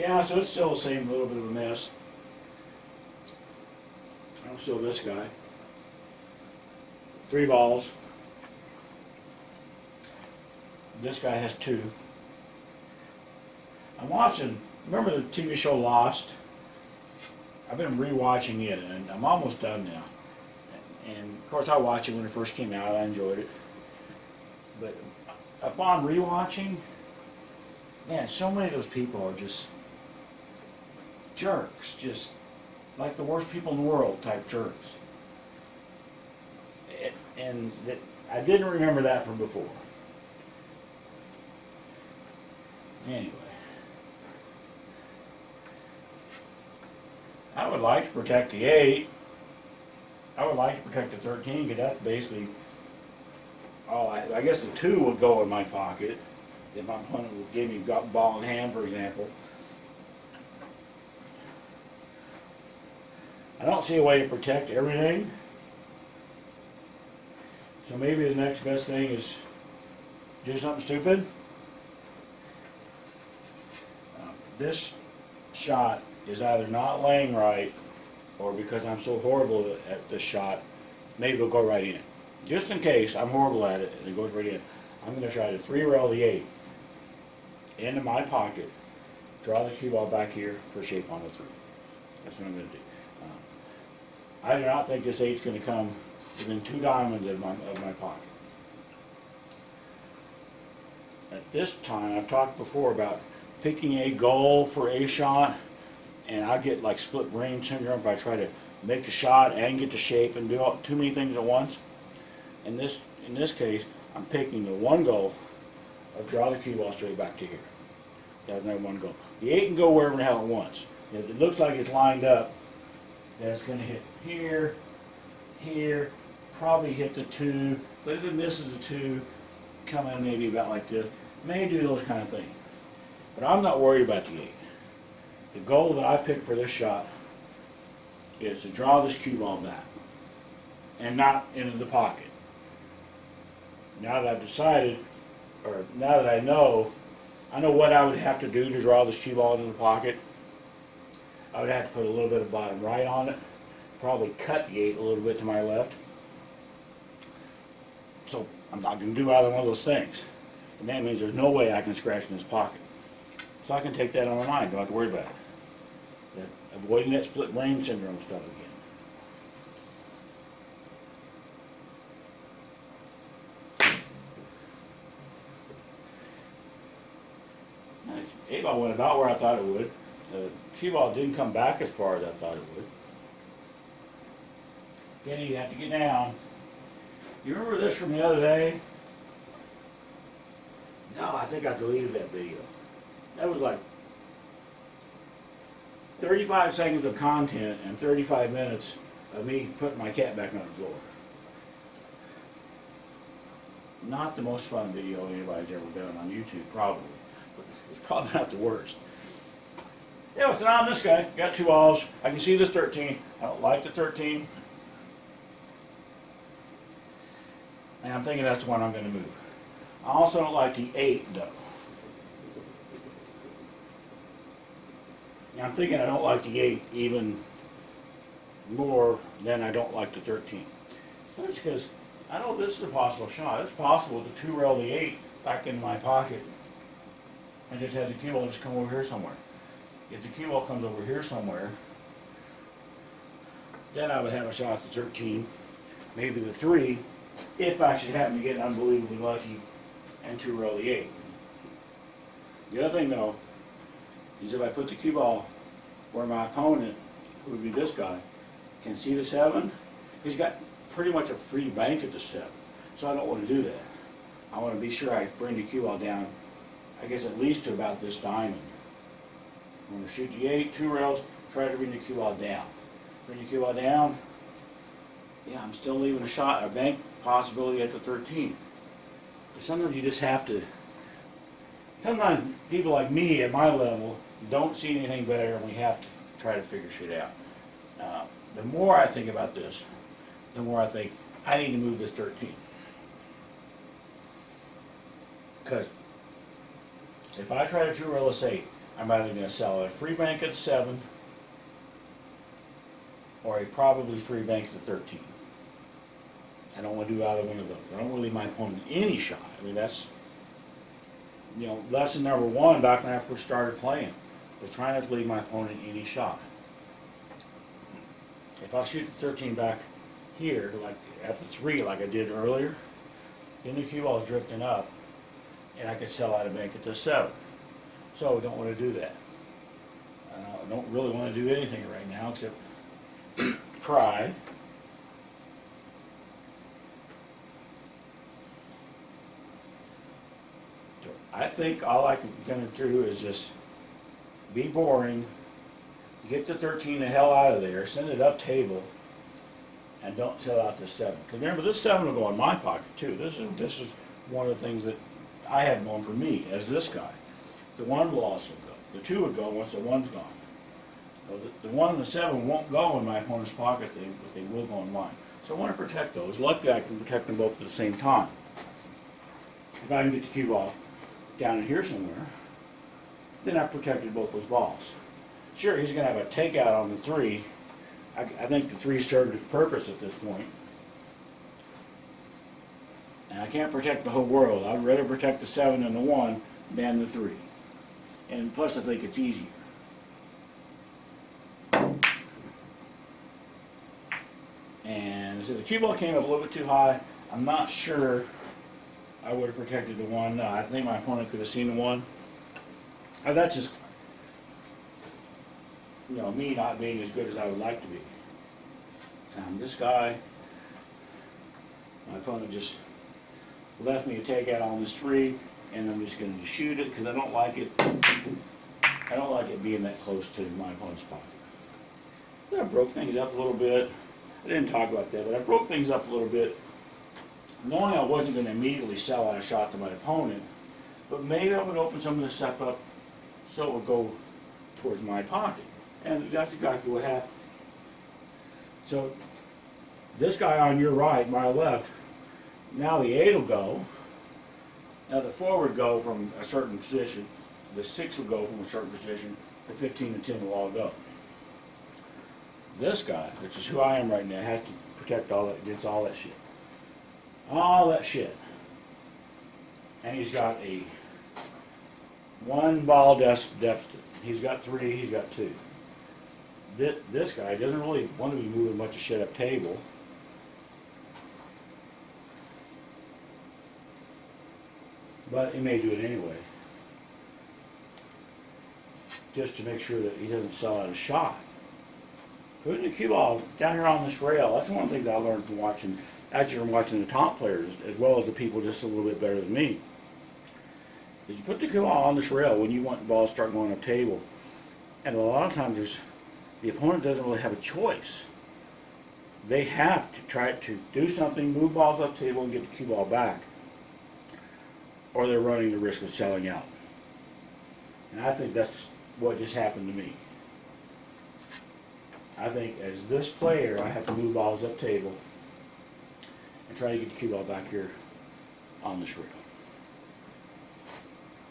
Yeah, so it's still the same little bit of a mess. I'm still this guy. 3 balls. This guy has 2. I'm watching, remember the TV show Lost? I've been rewatching it and I'm almost done now. And of course I watched it when it first came out, I enjoyed it. But upon rewatching, man, so many of those people are just jerks, just like the worst people in the world type jerks. And that, I didn't remember that from before. Anyway, I would like to protect the 8. I would like to protect the 13 because that's basically all I guess the 2 would go in my pocket if my opponent would give me a ball in hand, for example. I don't see a way to protect everything. So maybe the next best thing is do something stupid. This shot is either not laying right, or because I'm so horrible at this shot, maybe it'll go right in. Just in case I'm horrible at it and it goes right in, I'm going to try to 3-rail the 8 into my pocket, draw the cue ball back here for shape on the 3. That's what I'm going to do. I do not think this 8's going to come within 2 diamonds of my pocket. At this time, I've talked before about picking a goal for a shot, and I get like split brain syndrome if I try to make the shot and get the shape and do too many things at once. In this case, I'm picking the one goal of draw the cue ball straight back to here. That's my one goal. The 8 can go wherever the hell it wants. If it looks like it's lined up, then it's going to hit here, here, probably hit the 2, but if it misses the 2, come in maybe about like this. May do those kind of things. But I'm not worried about the 8. The goal that I picked for this shot is to draw this cue ball back and not into the pocket. Now that I've decided, or now that I know what I would have to do to draw this cue ball into the pocket. I would have to put a little bit of bottom right on it, probably cut the 8 a little bit to my left. So I'm not going to do either one of those things. And that means there's no way I can scratch in this pocket. So I can take that on my mind, don't have to worry about it. Avoiding that split brain syndrome stuff again. 8 ball went about where I thought it would. The cue ball didn't come back as far as I thought it would. Again, you have to get down. You remember this from the other day? No, I think I deleted that video. That was like 35 seconds of content and 35 minutes of me putting my cat back on the floor. Not the most fun video anybody's ever done on YouTube, probably. But it's probably not the worst. Yeah, so now I'm this guy. Got 2 balls. I can see this 13. I don't like the 13. And I'm thinking that's the one I'm going to move. I also don't like the 8, though. And I'm thinking I don't like the 8 even more than I don't like the 13. So that's because I know this is a possible shot. It's possible to 2-rail the 8 back into my pocket and just have the cue ball just come over here somewhere. If the cue ball comes over here somewhere, then I would have a shot at the 13, maybe the 3, if I should happen to get unbelievably lucky and 2-rail the 8. The other thing, though, is if I put the cue ball where my opponent, who would be this guy, can see the 7, he's got pretty much a free bank at the 7. So I don't want to do that. I want to be sure I bring the cue ball down, I guess at least to about this diamond. I'm going to shoot the 8, 2 rails, try to bring the cue ball down. Bring the cue ball down. Yeah, I'm still leaving a bank possibility at the 13. But sometimes you just have to, sometimes people like me at my level don't see anything better and we have to try to figure shit out. The more I think about this, the more I think I need to move this 13. Because if I try to 2-rail this 8, I'm either going to sell a free bank at 7 or a probably free bank at 13. I don't want to do either one of those. I don't want to leave my opponent any shot. I mean, that's, you know, lesson number one back when I first started playing, was trying not to leave my opponent any shot. If I shoot the 13 back here, like at the 3, like I did earlier, then the cue ball is drifting up, and I could sell out a bank at the 7. So we don't want to do that. I don't really want to do anything right now except cry. I think all I'm going to do is just be boring, get the 13 the hell out of there, send it up table, and don't sell out this 7. Because remember, this 7 will go in my pocket too. This is one of the things that I have going for me as this guy. The 1 will also go. The 2 would go once the 1's gone. So the 1 and the 7 won't go in my opponent's pocket, but they will go in mine. So I want to protect those. Luckily, I can protect them both at the same time. If I can get the cue ball down in here somewhere, then I've protected both those balls. Sure, he's going to have a takeout on the 3. I think the 3 served its purpose at this point. And I can't protect the whole world. I'd rather protect the 7 and the 1 than the 3. And plus, I think it's easier. And so the cue ball came up a little bit too high. I'm not sure I would have protected the 1. No, I think my opponent could have seen the 1. That's just, you know, me not being as good as I would like to be. This guy, my opponent just left me a takeout on this 3, and I'm just going to shoot it because I don't like it. I don't like it being that close to my opponent's pocket. I broke things up a little bit. I didn't talk about that, but I broke things up a little bit, knowing I wasn't going to immediately sell out a shot to my opponent, but maybe I would open some of this stuff up so it would go towards my pocket. And that's exactly what happened. So this guy on your right, my left, now the 8 will go. Now the 4 would go from a certain position. The 6 will go from a certain position. The 15 and 10 will all go. This guy, which is who I am right now, has to protect all that against all that shit. All that shit. And he's got a 1 ball deficit. He's got 3, he's got 2. This guy doesn't really want to be moving a bunch of shit up table. But he may do it anyway. Just to make sure that he doesn't sell out a shot. Putting the cue ball down here on this rail, that's one of the things I learned from watching, actually from watching the top players, as well as the people just a little bit better than me. Is you put the cue ball on this rail when you want the ball to start going up table. And a lot of times the opponent doesn't really have a choice. They have to try to do something, move balls up table and get the cue ball back, or they're running the risk of selling out. And I think that's what just happened to me. I think as this player, I have to move balls up table and try to get the cue ball back here on this rail.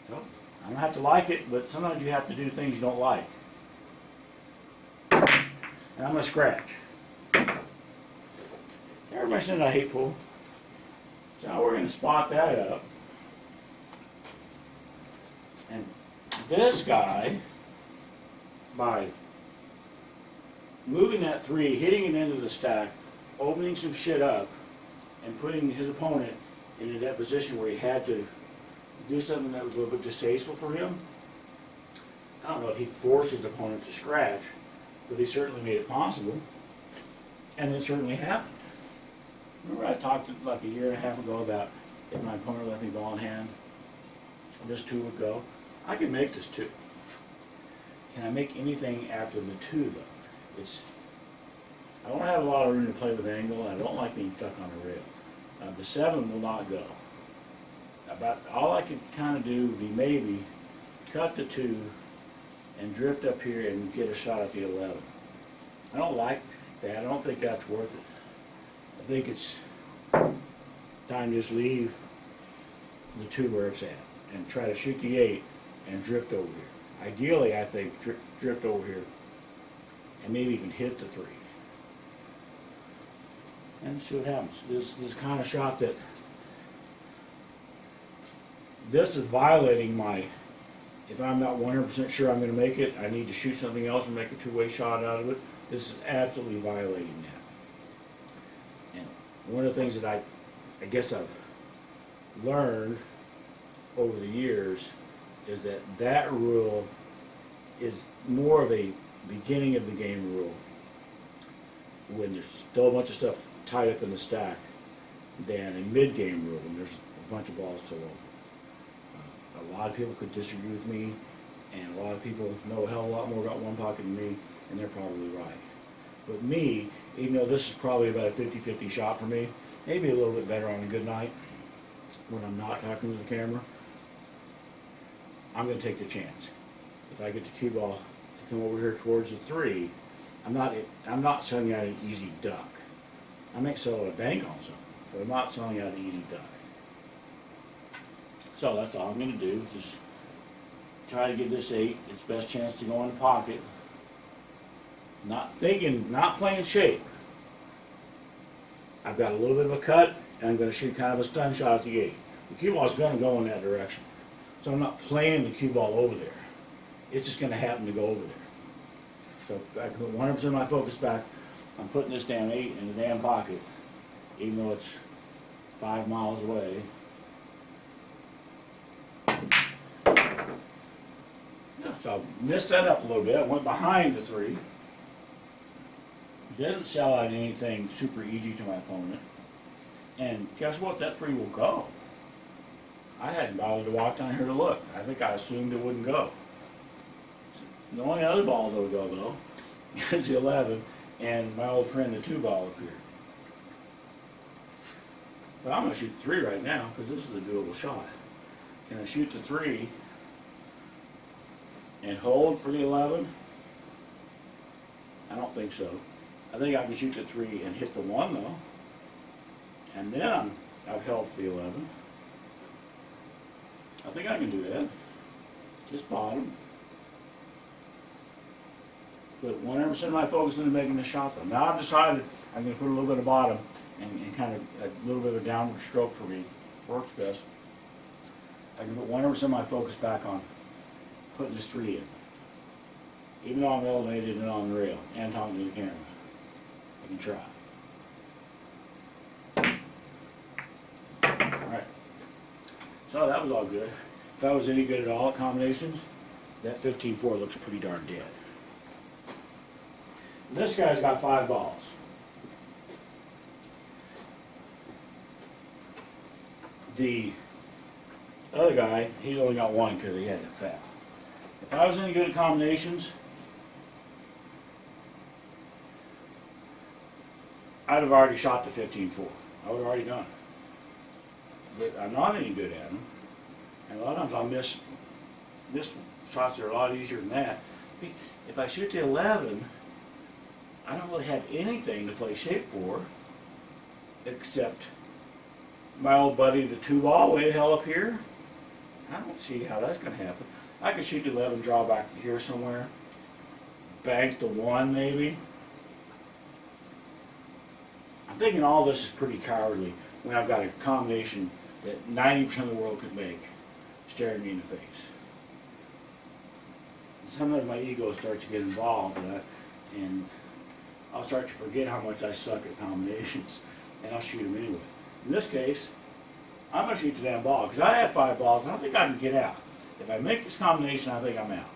So, I don't have to like it, but sometimes you have to do things you don't like. And I'm going to scratch. Everybody said I hate pool. So now we're going to spot that up. And this guy, by moving that 3, hitting it into the stack, opening some shit up, and putting his opponent in that position where he had to do something that was a little bit distasteful for him. I don't know if he forced his opponent to scratch, but he certainly made it possible, and it certainly happened. Remember I talked like a year and a half ago about if my opponent left me ball in hand, this 2 would go. I can make this 2. Can I make anything after the 2 though? I don't have a lot of room to play with angle, and I don't like being stuck on a rail. The 7 will not go. About all I can kind of do would be maybe cut the 2 and drift up here and get a shot at the 11. I don't like that. I don't think that's worth it. I think it's time to just leave the 2 where it's at and try to shoot the 8 and drift over here. ideally, I think, drift over here and maybe even hit the 3. And see what happens. This is the kind of shot that, this is violating my, if I'm not 100% sure I'm going to make it, I need to shoot something else and make a two-way shot out of it. This is absolutely violating that. And one of the things that I guess I've learned over the years is that that rule is more of a beginning of the game rule when there's still a bunch of stuff tied up in the stack than a mid-game rule when there's a bunch of balls to low. A lot of people could disagree with me, and a lot of people know a hell of a lot more about one pocket than me, and they're probably right. But me, even though this is probably about a 50-50 shot for me, maybe a little bit better on a good night when I'm not talking to the camera, I'm going to take the chance. If I get the cue ball to come over here towards the 3, I'm not selling out an easy duck. I may sell a bank on something, but I'm not selling out an easy duck. So that's all I'm going to do, just try to give this 8 its best chance to go in the pocket. Not thinking, not playing shape. I've got a little bit of a cut, and I'm going to shoot kind of a stun shot at the 8. The cue ball is going to go in that direction. So I'm not playing the cue ball over there. It's just going to happen to go over there. So I can put 100% of my focus back. I'm putting this damn 8 in the damn pocket, even though it's 5 miles away. So I missed that up a little bit. I went behind the 3. Didn't sell out anything super easy to my opponent. And guess what? That 3 will go. I hadn't bothered to walk down here to look. I think I assumed it wouldn't go. The only other ball that would go, though, is the 11 and my old friend, the 2 ball up here. But I'm going to shoot the 3 right now because this is a doable shot. Can I shoot the 3 and hold for the 11? I don't think so. I think I can shoot the 3 and hit the 1 though. And then I've held for the 11. I think I can do that. Just bottom. Put 100% of my focus into making the shot though. Now I've decided I'm going to put a little bit of bottom and kind of a little bit of a downward stroke for me. Works best. I can put 100% of my focus back on putting this 3 in. Even though I'm elevated and on the rail and talking to the camera. I can try. Alright. So that was all good. If I was any good at all at combinations, that 15-4 looks pretty darn dead. This guy's got 5 balls. The other guy, he's only got 1 because he had it foul. If I was any good at combinations, I'd have already shot the 15-4. I would have already done it. But I'm not any good at them. And a lot of times I'll miss shots that are a lot easier than that. If I shoot the 11, I don't really have anything to play shape for except my old buddy, the 2 ball, way the hell up here. I don't see how that's going to happen. I could shoot the 11, draw back here somewhere, bank the 1 maybe. I'm thinking all this is pretty cowardly when I've got a combination that 90% of the world could make staring me in the face. Sometimes my ego starts to get involved and I'll start to forget how much I suck at combinations, and I'll shoot them anyway. In this case, I'm going to shoot the damn ball because I have 5 balls and I think I can get out. If I make this combination, I think I'm out.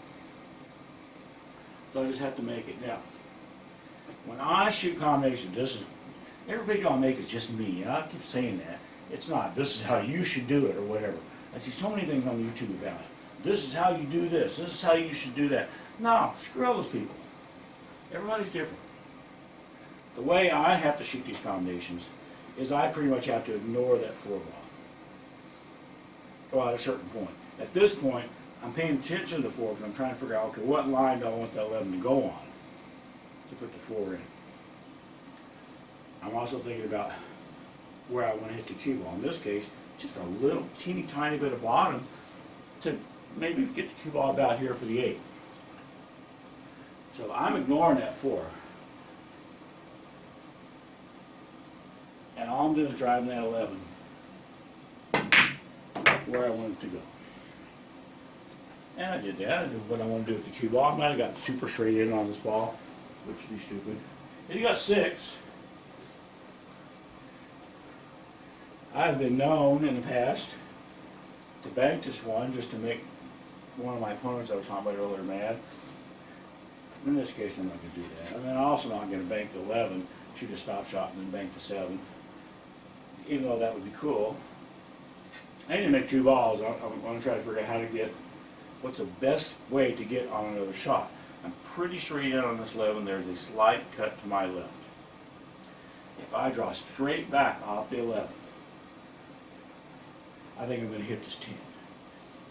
So I just have to make it. Now, when I shoot combinations, this is, every video I make is just me, and I keep saying that. It's not, this is how you should do it or whatever. I see so many things on YouTube about it. This is how you do this. This is how you should do that. No, screw all those people. Everybody's different. The way I have to shoot these combinations is I pretty much have to ignore that 4 ball. Well, at a certain point. At this point, I'm paying attention to the 4 because I'm trying to figure out, okay, what line do I want that 11 to go on to put the 4 in. I'm also thinking about where I want to hit the cue ball. In this case, just a little teeny tiny bit of bottom to maybe get the cue ball about here for the 8. So I'm ignoring that 4. And all I'm doing is driving that 11 where I want it to go. And I did that. I did what I want to do with the cue ball. I might have got super straight in on this ball, which would be stupid. If you got 6, I've been known in the past to bank this one just to make one of my opponents I was talking about earlier mad. In this case, I'm not going to do that. And then I'm also not going to bank the 11, shoot a stop shot, and then bank the 7. Even though that would be cool. I need to make 2 balls. I'm going to try to figure out how to get, what's the best way to get on another shot. I'm pretty straight in on this 11. There's a slight cut to my left. If I draw straight back off the 11, I think I'm going to hit this 10.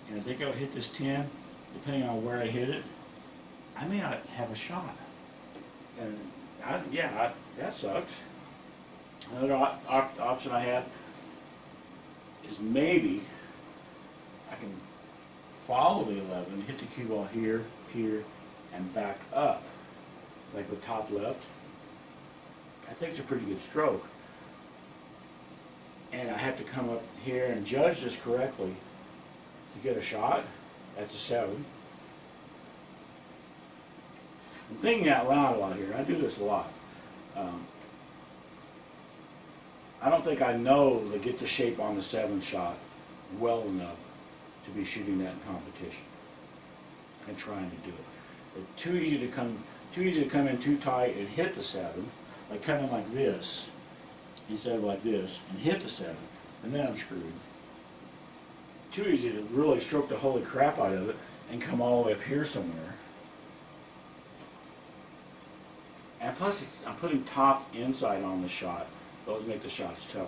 And I think I'll hit this 10, depending on where I hit it, I may not have a shot. And that sucks. Another option I have is maybe I can follow the 11, hit the cue ball here, here, and back up, like with top left. I think it's a pretty good stroke. And I have to come up here and judge this correctly to get a shot. That's a 7. I'm thinking out loud a lot here. I do this a lot. I don't think I know to get the shape on the 7 shot well enough to be shooting that in competition and trying to do it. It's too easy to come in too tight and hit the 7, like come in like this instead of like this and hit the 7, and then I'm screwed. Too easy to really stroke the holy crap out of it and come all the way up here somewhere. And plus, I'm putting top inside on the shot. Those make the shots tougher.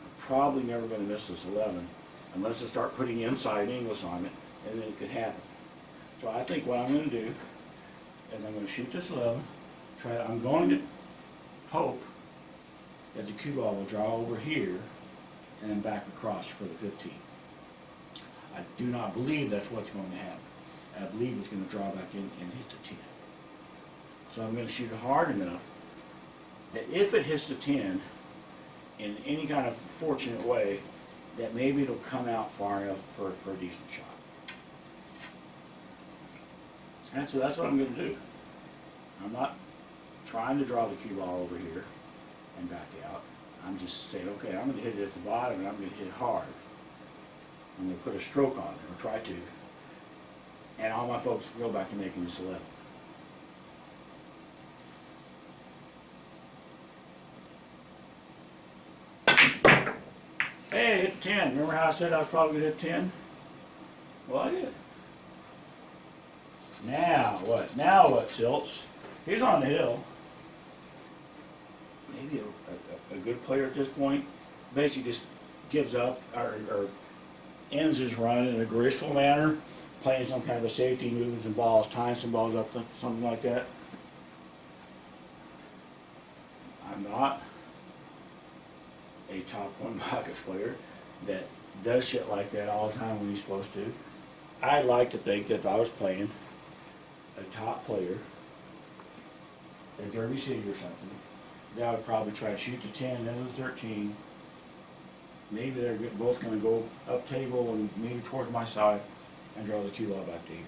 I'm probably never going to miss this 11 unless I start putting inside English on it, and then it could happen. So I think what I'm going to do is I'm going to shoot this 11. I'm going to hope that the cue ball will draw over here and then back across for the 15. I do not believe that's what's going to happen. I believe it's going to draw back in and hit the 10. So I'm going to shoot it hard enough that if it hits the 10 in any kind of fortunate way, that maybe it'll come out far enough for a decent shot. And so that's what I'm going to do. I'm not trying to draw the cue ball over here and back out. I'm just saying, okay, I'm going to hit it at the bottom and I'm going to hit it hard. I'm going to put a stroke on it, or try to. And all my folks go back to making this 11. Hey, hit 10. Remember how I said I was probably going to hit 10? Well, I did. Now what? Now what, Silts? He's on the hill. Maybe a good player at this point basically just gives up or ends his run in a graceful manner, playing some kind of a safety, moving some balls, tying some balls up, something like that. I'm not a top 1 pocket player that does shit like that all the time when he's supposed to. I'd like to think that if I was playing a top player at Derby City or something, that I would probably try to shoot the 10 and the 13. Maybe they're both going to go up table and maybe towards my side and draw the cue ball back to here.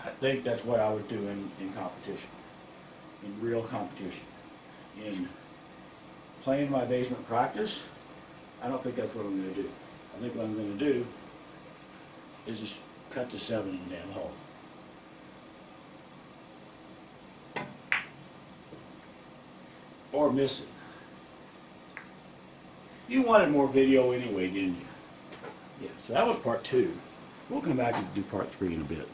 I think that's what I would do in competition, in real competition. In playing my basement practice, I don't think that's what I'm going to do. I think what I'm going to do is just cut the 7 in the damn hole. Or miss it. You wanted more video anyway, didn't you? Yeah, so that was part 2. We'll come back and do part 3 in a bit.